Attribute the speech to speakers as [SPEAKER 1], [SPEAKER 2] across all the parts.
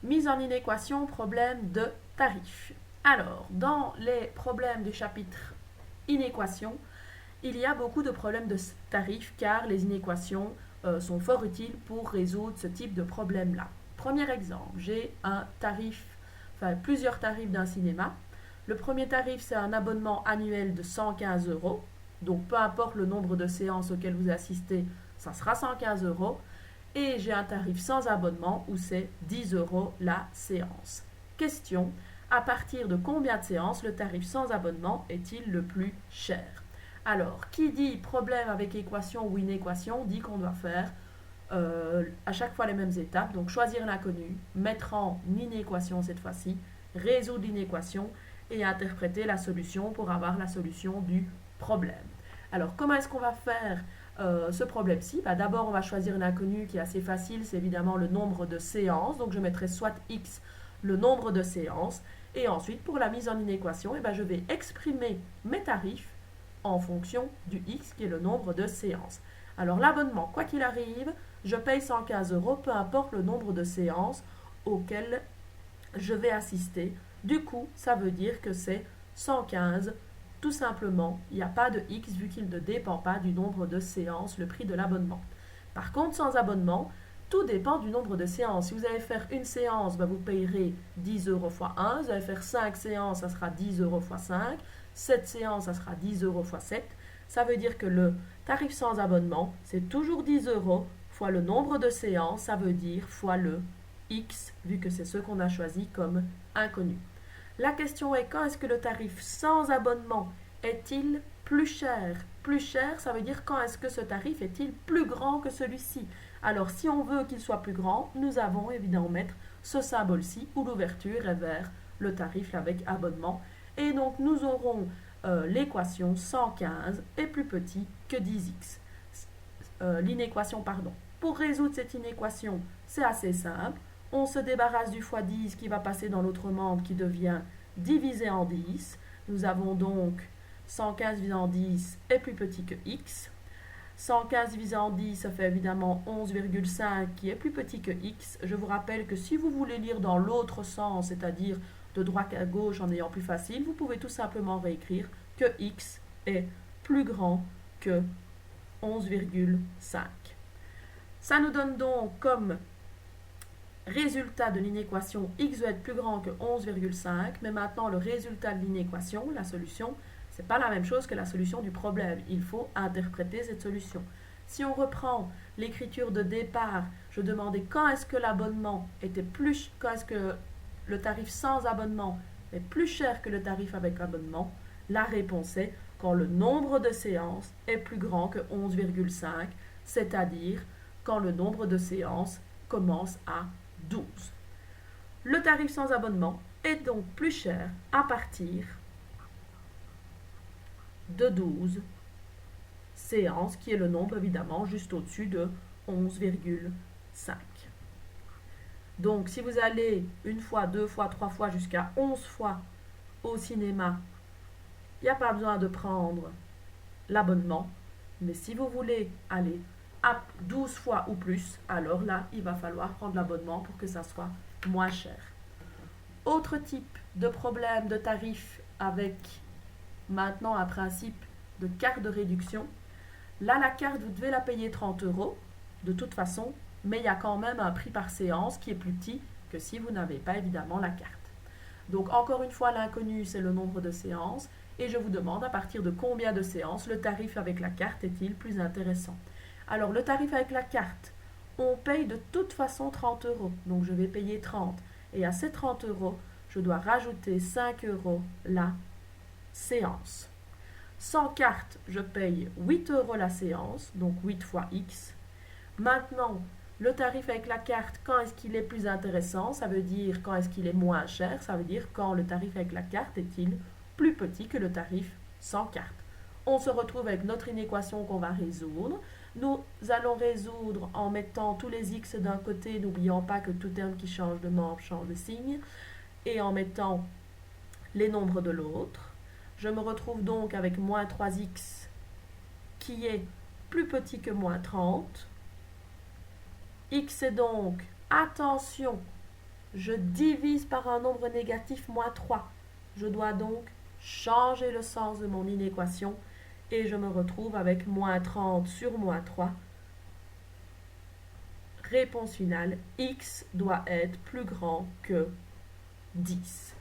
[SPEAKER 1] Mise en inéquation, problème de tarif. Alors, dans les problèmes du chapitre inéquation, il y a beaucoup de problèmes de tarif car les inéquations sont fort utiles pour résoudre ce type de problème-là. Premier exemple, j'ai un tarif, enfin plusieurs tarifs d'un cinéma. Le premier tarif, c'est un abonnement annuel de 115 euros. Donc, peu importe le nombre de séances auxquelles vous assistez, ça sera 115 euros. Et j'ai un tarif sans abonnement où c'est 10 euros la séance. Question, à partir de combien de séances le tarif sans abonnement est-il le plus cher? Alors, qui dit problème avec équation ou inéquation dit qu'on doit faire à chaque fois les mêmes étapes. Donc, choisir l'inconnu, mettre en inéquation cette fois-ci, résoudre l'inéquation et interpréter la solution pour avoir la solution du problème. Alors, comment est-ce qu'on va faire ce problème-ci? D'abord, on va choisir une inconnue qui est assez facile, c'est évidemment le nombre de séances. Donc, je mettrai soit x, le nombre de séances. Et ensuite, pour la mise en inéquation, je vais exprimer mes tarifs en fonction du x qui est le nombre de séances. Alors l'abonnement, quoi qu'il arrive, je paye 115 euros, peu importe le nombre de séances auxquelles je vais assister. Du coup, ça veut dire que c'est 115. Tout simplement, il n'y a pas de x vu qu'il ne dépend pas du nombre de séances, le prix de l'abonnement. Par contre, sans abonnement, tout dépend du nombre de séances. Si vous allez faire une séance, vous payerez 10 euros x 1. Vous allez faire 5 séances, ça sera 10 euros x 5. 7 séances, ça sera 10 euros x 7. Ça veut dire que le tarif sans abonnement, c'est toujours 10 euros fois le nombre de séances, ça veut dire fois le X, vu que c'est ce qu'on a choisi comme inconnu. La question est, quand est-ce que le tarif sans abonnement est-il plus cher? Plus cher, ça veut dire quand est-ce que ce tarif est-il plus grand que celui-ci? Alors, si on veut qu'il soit plus grand, nous avons évidemment mettre ce symbole-ci où l'ouverture est vers le tarif avec abonnement. Et donc, nous aurons l'équation 115 est plus petit que 10x. L'inéquation, pardon. Pour résoudre cette inéquation, c'est assez simple. On se débarrasse du x 10 qui va passer dans l'autre membre qui devient divisé en 10. Nous avons donc 115 divisé en 10 est plus petit que x. 115 divisé en 10, ça fait évidemment 11,5 qui est plus petit que x. Je vous rappelle que si vous voulez lire dans l'autre sens, c'est-à-dire de droite à gauche en ayant plus facile, vous pouvez tout simplement réécrire que x est plus grand que 11,5. Ça nous donne donc comme résultat de l'inéquation x doit être plus grand que 11,5, mais maintenant le résultat de l'inéquation, la solution, c'est pas la même chose que la solution du problème. Il faut interpréter cette solution. Si on reprend l'écriture de départ, je demandais quand est-ce que l'abonnement était plus, quand est-ce que le tarif sans abonnement est plus cher que le tarif avec abonnement. La réponse est quand le nombre de séances est plus grand que 11,5, c'est-à-dire quand le nombre de séances commence à 12. Le tarif sans abonnement est donc plus cher à partir de 12 séances, qui est le nombre évidemment juste au-dessus de 11,5. Donc si vous allez une fois, deux fois, trois fois, jusqu'à 11 fois au cinéma, il n'y a pas besoin de prendre l'abonnement. Mais si vous voulez aller à 12 fois ou plus, alors là, il va falloir prendre l'abonnement pour que ça soit moins cher. Autre type de problème de tarif avec maintenant un principe de carte de réduction. Là, la carte, vous devez la payer 30 euros de toute façon, mais il y a quand même un prix par séance qui est plus petit que si vous n'avez pas évidemment la carte. Donc encore une fois, l'inconnu, c'est le nombre de séances, et je vous demande à partir de combien de séances le tarif avec la carte est-il plus intéressant. Alors le tarif avec la carte, on paye de toute façon 30 euros, donc je vais payer 30, et à ces 30 euros, je dois rajouter 5 euros la séance. Sans carte, je paye 8 euros la séance, donc 8 fois x. Maintenant, le tarif avec la carte, quand est-ce qu'il est plus intéressant? Ça veut dire quand est-ce qu'il est moins cher? Ça veut dire quand le tarif avec la carte est-il plus petit que le tarif sans carte. On se retrouve avec notre inéquation qu'on va résoudre. Nous allons résoudre en mettant tous les x d'un côté, n'oublions pas que tout terme qui change de membre change de signe, et en mettant les nombres de l'autre. Je me retrouve donc avec moins 3x qui est plus petit que moins 30. X est donc, attention, Je divise par un nombre négatif moins 3. Je dois donc changer le sens de mon inéquation et je me retrouve avec moins 30 sur moins 3. Réponse finale, x doit être plus grand que 10.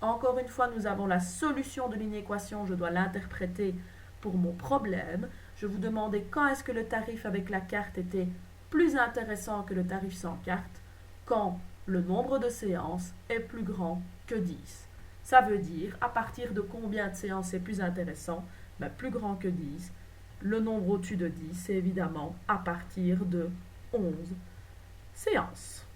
[SPEAKER 1] Encore une fois, nous avons la solution de l'inéquation, je dois l'interpréter pour mon problème. Je vous demandais quand est-ce que le tarif avec la carte était plus intéressant que le tarif sans carte, quand le nombre de séances est plus grand que 10. Ça veut dire à partir de combien de séances c'est plus intéressant? Plus grand que 10. Le nombre au-dessus de 10, c'est évidemment à partir de 11 séances.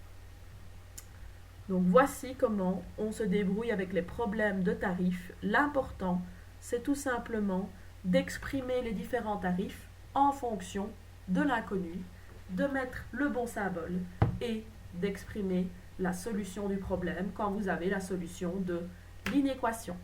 [SPEAKER 1] Donc voici comment on se débrouille avec les problèmes de tarifs. L'important, c'est tout simplement d'exprimer les différents tarifs en fonction de l'inconnu, de mettre le bon symbole et d'exprimer la solution du problème quand vous avez la solution de l'inéquation.